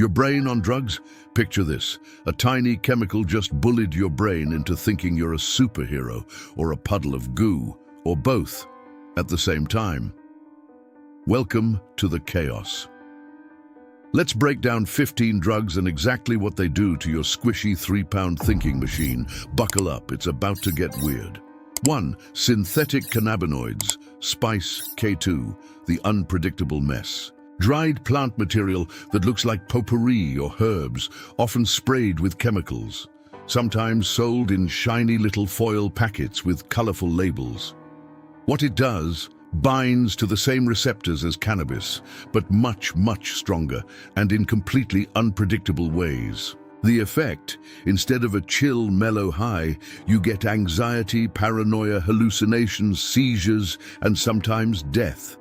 Your brain on drugs? Picture this. A tiny chemical just bullied your brain into thinking you're a superhero or a puddle of goo, or both, at the same time. Welcome to the chaos. Let's break down 15 drugs and exactly what they do to your squishy 3-pound thinking machine. Buckle up, it's about to get weird. 1. Synthetic cannabinoids, spice, K2, the unpredictable mess. Dried plant material that looks like potpourri or herbs, often sprayed with chemicals, sometimes sold in shiny little foil packets with colorful labels. What it does binds to the same receptors as cannabis, but much, much stronger and in completely unpredictable ways. The effect, instead of a chill, mellow high, you get anxiety, paranoia, hallucinations, seizures, and sometimes death.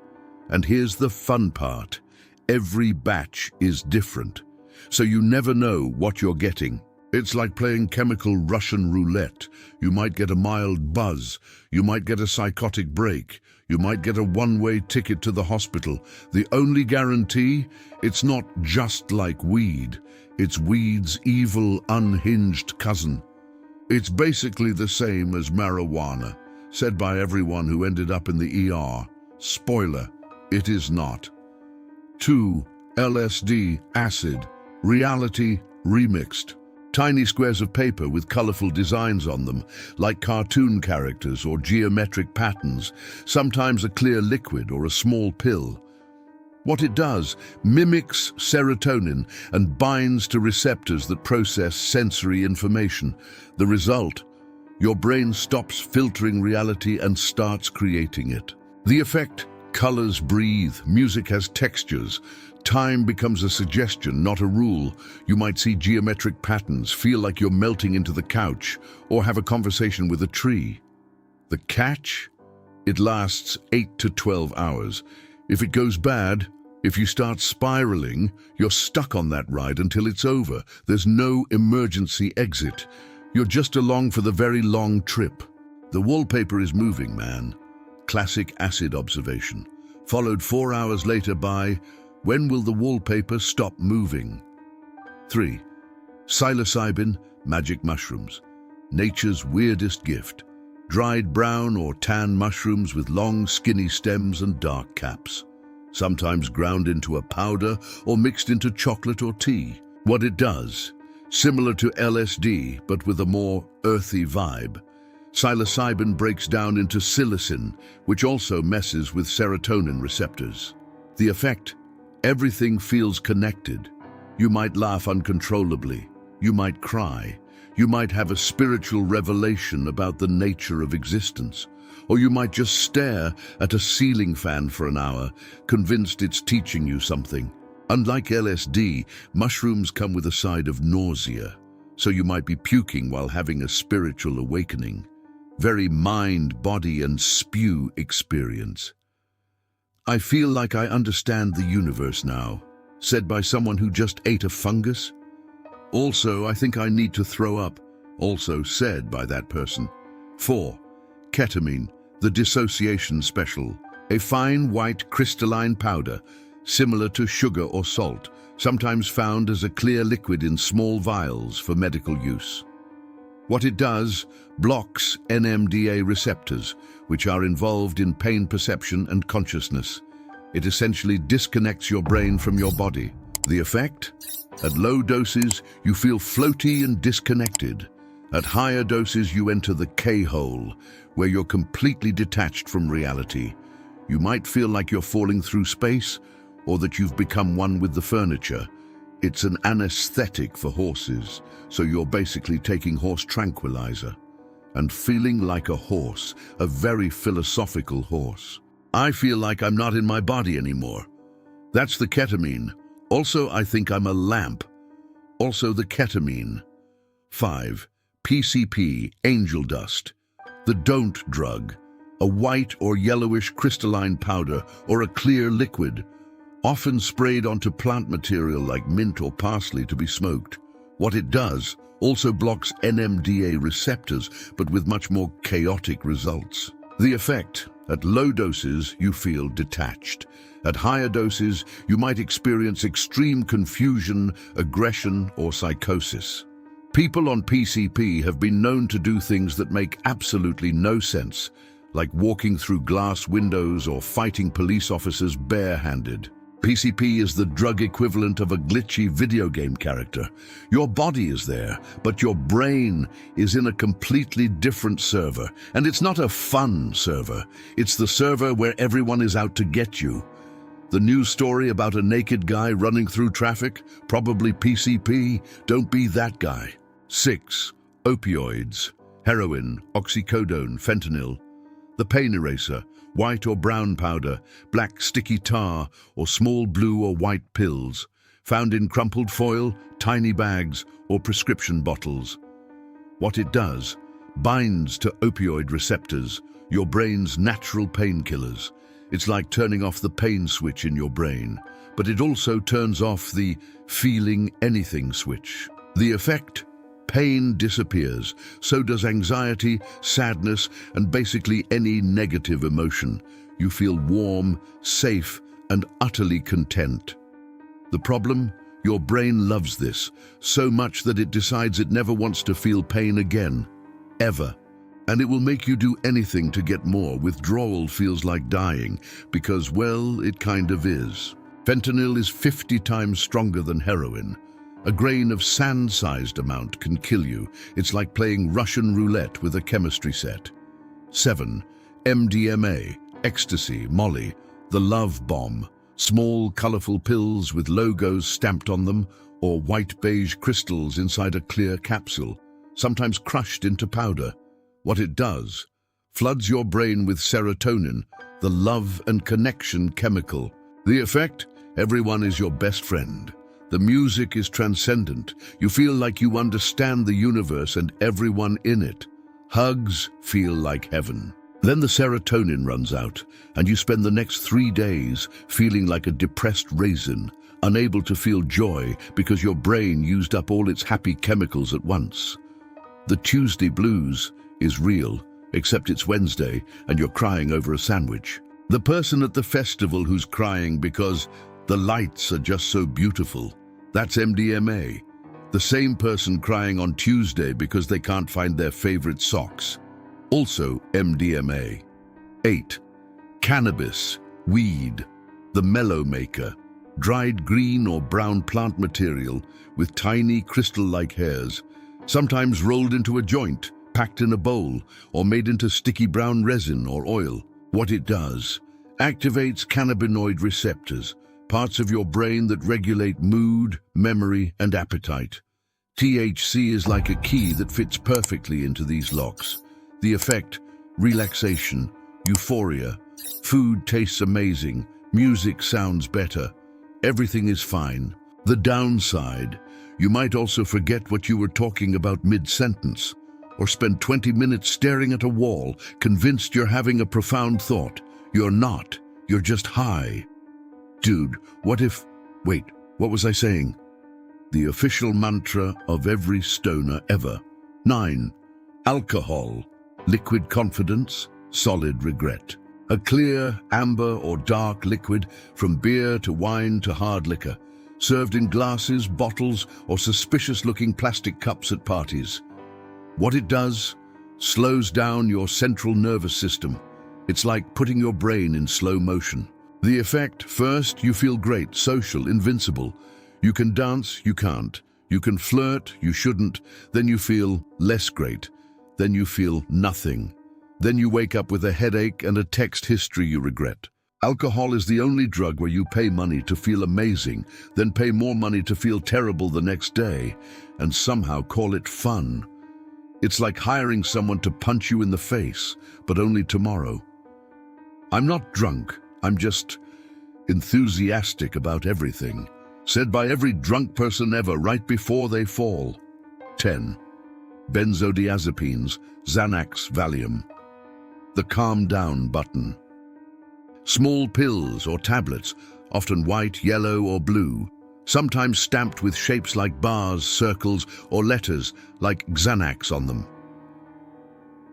And here's the fun part. Every batch is different, so you never know what you're getting. It's like playing chemical Russian roulette. You might get a mild buzz, you might get a psychotic break, you might get a one-way ticket to the hospital. The only guarantee, it's not just like weed. It's weed's evil, unhinged cousin. It's basically the same as marijuana, said by everyone who ended up in the ER. Spoiler, it is not. 2. LSD, acid, reality, remixed. Tiny squares of paper with colorful designs on them, like cartoon characters or geometric patterns, sometimes a clear liquid or a small pill. What it does, mimics serotonin and binds to receptors that process sensory information. The result, your brain stops filtering reality and starts creating it. The effect, colors breathe, music has textures. Time becomes a suggestion, not a rule. You might see geometric patterns, feel like you're melting into the couch, or have a conversation with a tree. The catch? It lasts 8 to 12 hours. If it goes bad, if you start spiraling, you're stuck on that ride until it's over. There's no emergency exit. You're just along for the very long trip. The wallpaper is moving, man. Classic acid observation. Followed 4 hours later by, when will the wallpaper stop moving? 3. Psilocybin, magic mushrooms. Nature's weirdest gift. Dried brown or tan mushrooms with long, skinny stems and dark caps. Sometimes ground into a powder or mixed into chocolate or tea. What it does, similar to LSD, but with a more earthy vibe. Psilocybin breaks down into psilocin, which also messes with serotonin receptors. The effect, everything feels connected. You might laugh uncontrollably. You might cry. You might have a spiritual revelation about the nature of existence. Or you might just stare at a ceiling fan for an hour, convinced it's teaching you something. Unlike LSD, mushrooms come with a side of nausea, so you might be puking while having a spiritual awakening. Very mind, body, and spew experience. I feel like I understand the universe now, said by someone who just ate a fungus. Also, I think I need to throw up, also said by that person. 4. Ketamine, the dissociation special, a fine white crystalline powder, similar to sugar or salt, sometimes found as a clear liquid in small vials for medical use. What it does, blocks NMDA receptors, which are involved in pain perception and consciousness. It essentially disconnects your brain from your body. The effect? At low doses, you feel floaty and disconnected. At higher doses, you enter the K-hole, where you're completely detached from reality. You might feel like you're falling through space, or that you've become one with the furniture. It's an anesthetic for horses, so you're basically taking horse tranquilizer and feeling like a horse, a very philosophical horse. I feel like I'm not in my body anymore. That's the ketamine. Also, I think I'm a lamp. Also the ketamine. 5. PCP, angel dust. The don't drug. A white or yellowish crystalline powder or a clear liquid, often sprayed onto plant material like mint or parsley to be smoked. What it does, also blocks NMDA receptors, but with much more chaotic results. The effect: at low doses, you feel detached. At higher doses, you might experience extreme confusion, aggression, or psychosis. People on PCP have been known to do things that make absolutely no sense, like walking through glass windows or fighting police officers barehanded. PCP is the drug equivalent of a glitchy video game character. Your body is there, but your brain is in a completely different server. And it's not a fun server. It's the server where everyone is out to get you. The news story about a naked guy running through traffic? Probably PCP. Don't be that guy. 6. Opioids. Heroin, oxycodone, fentanyl. The pain eraser. White or brown powder, black sticky tar, or small blue or white pills, found in crumpled foil, tiny bags, or prescription bottles. What it does: binds to opioid receptors, your brain's natural painkillers. It's like turning off the pain switch in your brain, but it also turns off the feeling anything switch. The effect: pain disappears, so does anxiety, sadness, and basically any negative emotion. You feel warm, safe, and utterly content. The problem? Your brain loves this, so much that it decides it never wants to feel pain again. Ever. And it will make you do anything to get more. Withdrawal feels like dying, because, well, it kind of is. Fentanyl is 50 times stronger than heroin. A grain of sand-sized amount can kill you. It's like playing Russian roulette with a chemistry set. 7. MDMA, ecstasy, Molly, the love bomb. Small, colorful pills with logos stamped on them, or white-beige crystals inside a clear capsule, sometimes crushed into powder. What it does: floods your brain with serotonin, the love and connection chemical. The effect? Everyone is your best friend. The music is transcendent. You feel like you understand the universe and everyone in it. Hugs feel like heaven. Then the serotonin runs out, and you spend the next 3 days feeling like a depressed raisin, unable to feel joy because your brain used up all its happy chemicals at once. The Tuesday blues is real, except it's Wednesday and you're crying over a sandwich. The person at the festival who's crying because the lights are just so beautiful. That's MDMA. The same person crying on Tuesday because they can't find their favorite socks. Also MDMA. 8. Cannabis, weed, the Mellow maker. Dried green or brown plant material with tiny crystal-like hairs, sometimes rolled into a joint, packed in a bowl, or made into sticky brown resin or oil. What it does: activates cannabinoid receptors, parts of your brain that regulate mood, memory, and appetite. THC is like a key that fits perfectly into these locks. The effect: relaxation, euphoria, food tastes amazing, music sounds better, everything is fine. The downside: you might also forget what you were talking about mid-sentence, or spend 20 minutes staring at a wall, convinced you're having a profound thought. You're not, you're just high. Dude, what if... Wait, what was I saying? The official mantra of every stoner ever. 9. Alcohol, liquid confidence, solid regret. A clear, amber or dark liquid, from beer to wine to hard liquor, served in glasses, bottles, or suspicious-looking plastic cups at parties. What it does: slows down your central nervous system. It's like putting your brain in slow motion. The effect: first, you feel great, social, invincible. You can dance, you can't. You can flirt, you shouldn't. Then you feel less great. Then you feel nothing. Then you wake up with a headache and a text history you regret. Alcohol is the only drug where you pay money to feel amazing, then pay more money to feel terrible the next day, and somehow call it fun. It's like hiring someone to punch you in the face, but only tomorrow. I'm not drunk. I'm just enthusiastic about everything. Said by every drunk person ever right before they fall. 10. Benzodiazepines, Xanax, Valium. The calm down button. Small pills or tablets, often white, yellow, or blue, sometimes stamped with shapes like bars, circles, or letters like Xanax on them.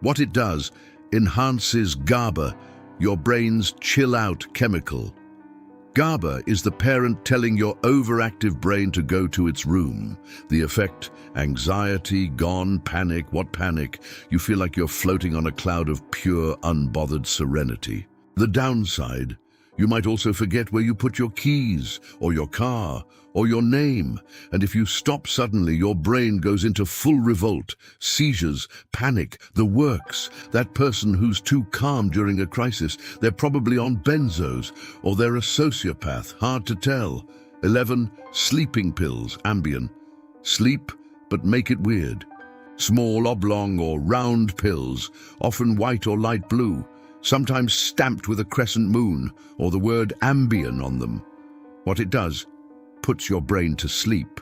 What it does: enhances GABA, your brain's chill-out chemical. GABA is the parent telling your overactive brain to go to its room. The effect: anxiety, gone, panic. What panic? You feel like you're floating on a cloud of pure, unbothered serenity. The downside: you might also forget where you put your keys, or your car, or your name, and if you stop suddenly, your brain goes into full revolt, seizures, panic, the works. That person who's too calm during a crisis, they're probably on benzos, or they're a sociopath, hard to tell. 11. Sleeping pills, Ambien. Sleep, but make it weird. Small oblong or round pills, often white or light blue, sometimes stamped with a crescent moon or the word Ambien on them. What it does: puts your brain to sleep,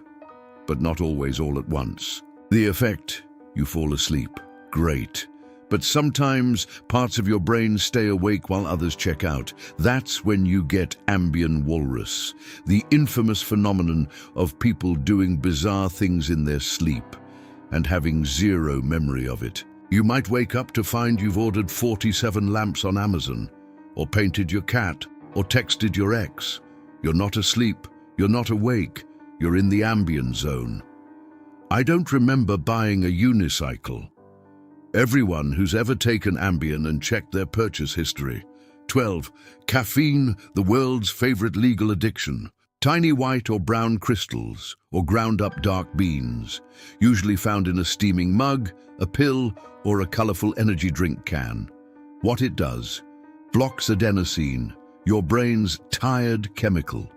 but not always all at once. The effect: you fall asleep. Great. But sometimes parts of your brain stay awake while others check out. That's when you get Ambien walrus, the infamous phenomenon of people doing bizarre things in their sleep and having zero memory of it. You might wake up to find you've ordered 47 lamps on Amazon, or painted your cat, or texted your ex. You're not asleep. You're not awake, you're in the Ambien zone. I don't remember buying a unicycle. Everyone who's ever taken Ambien and checked their purchase history. 12. Caffeine, the world's favorite legal addiction. Tiny white or brown crystals, or ground up dark beans, usually found in a steaming mug, a pill, or a colorful energy drink can. What it does: blocks adenosine, your brain's tired chemical.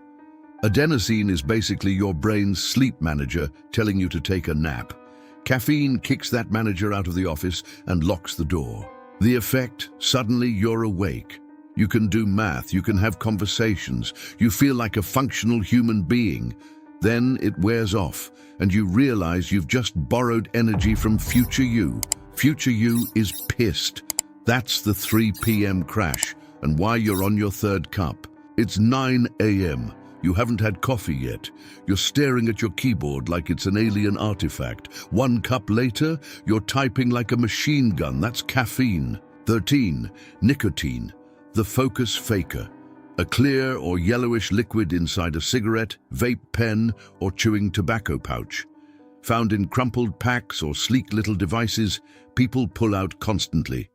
Adenosine is basically your brain's sleep manager telling you to take a nap. Caffeine kicks that manager out of the office and locks the door. The effect: suddenly you're awake. You can do math, you can have conversations, you feel like a functional human being. Then it wears off, and you realize you've just borrowed energy from future you. Future you is pissed. That's the 3 p.m. crash, and why you're on your third cup. It's 9 a.m. You haven't had coffee yet. You're staring at your keyboard like it's an alien artifact. 1 cup later, you're typing like a machine gun. That's caffeine. 13. Nicotine, the focus faker. A clear or yellowish liquid inside a cigarette, vape pen, or chewing tobacco pouch. Found in crumpled packs or sleek little devices, people pull out constantly.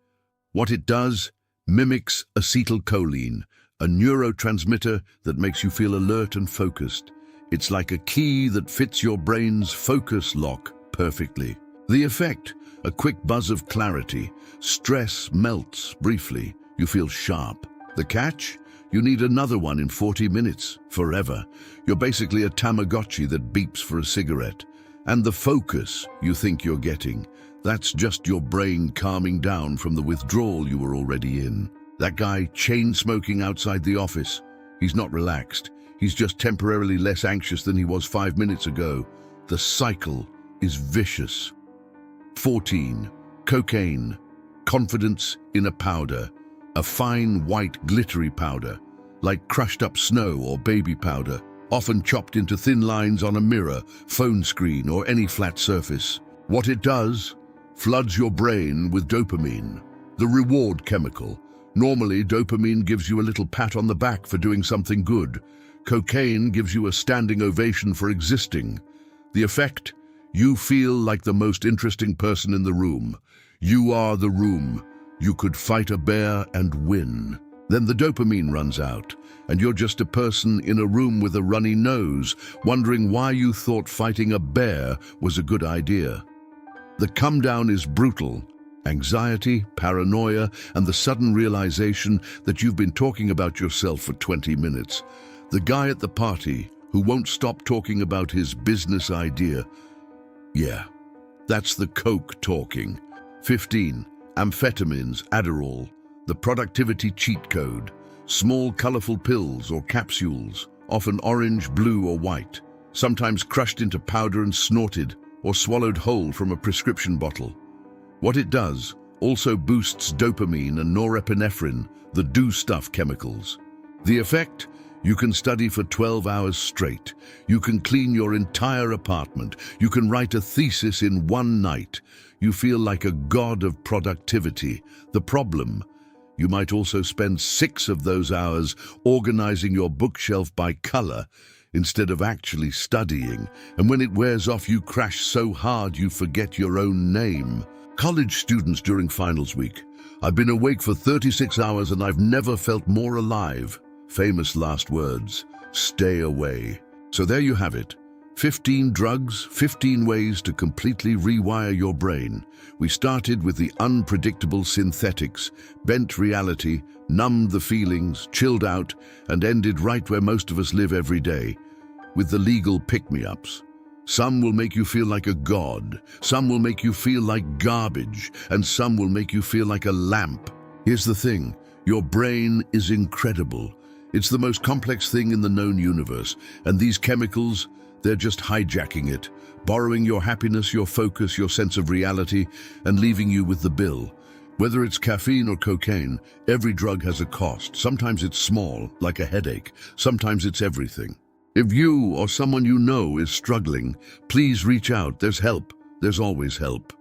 What it does: mimics acetylcholine, a neurotransmitter that makes you feel alert and focused. It's like a key that fits your brain's focus lock perfectly. The effect: a quick buzz of clarity. Stress melts briefly. You feel sharp. The catch? You need another one in 40 minutes, forever. You're basically a Tamagotchi that beeps for a cigarette. And the focus you think you're getting, that's just your brain calming down from the withdrawal you were already in. That guy chain-smoking outside the office, he's not relaxed. He's just temporarily less anxious than he was 5 minutes ago. The cycle is vicious. 14. Cocaine. Confidence in a powder. A fine, white, glittery powder, like crushed up snow or baby powder, often chopped into thin lines on a mirror, phone screen, or any flat surface. What it does: floods your brain with dopamine, the reward chemical. Normally, dopamine gives you a little pat on the back for doing something good. Cocaine gives you a standing ovation for existing. The effect: you feel like the most interesting person in the room. You are the room. You could fight a bear and win. Then the dopamine runs out, and you're just a person in a room with a runny nose, wondering why you thought fighting a bear was a good idea. The come down is brutal. Anxiety, paranoia, and the sudden realization that you've been talking about yourself for 20 minutes. The guy at the party who won't stop talking about his business idea. Yeah, that's the coke talking. 15. Amphetamines, Adderall, the productivity cheat code. Small, colorful pills or capsules, often orange, blue, or white, sometimes crushed into powder and snorted, or swallowed whole from a prescription bottle. What it does: also boosts dopamine and norepinephrine, the do stuff chemicals. The effect: You can study for 12 hours straight. You can clean your entire apartment. You can write a thesis in one night. You feel like a god of productivity. The problem: you might also spend 6 of those hours organizing your bookshelf by color instead of actually studying. And when it wears off, you crash so hard you forget your own name. College students during finals week. I've been awake for 36 hours and I've never felt more alive. Famous last words. Stay away. So there you have it. 15 drugs, 15 ways to completely rewire your brain. We started with the unpredictable synthetics, bent reality, numbed the feelings, chilled out, and ended right where most of us live every day, with the legal pick-me-ups. Some will make you feel like a god, some will make you feel like garbage, and some will make you feel like a lamp. Here's the thing, your brain is incredible. It's the most complex thing in the known universe, and these chemicals, they're just hijacking it, borrowing your happiness, your focus, your sense of reality, and leaving you with the bill. Whether it's caffeine or cocaine, every drug has a cost. Sometimes it's small, like a headache. Sometimes it's everything. If you or someone you know is struggling, please reach out. There's help. There's always help.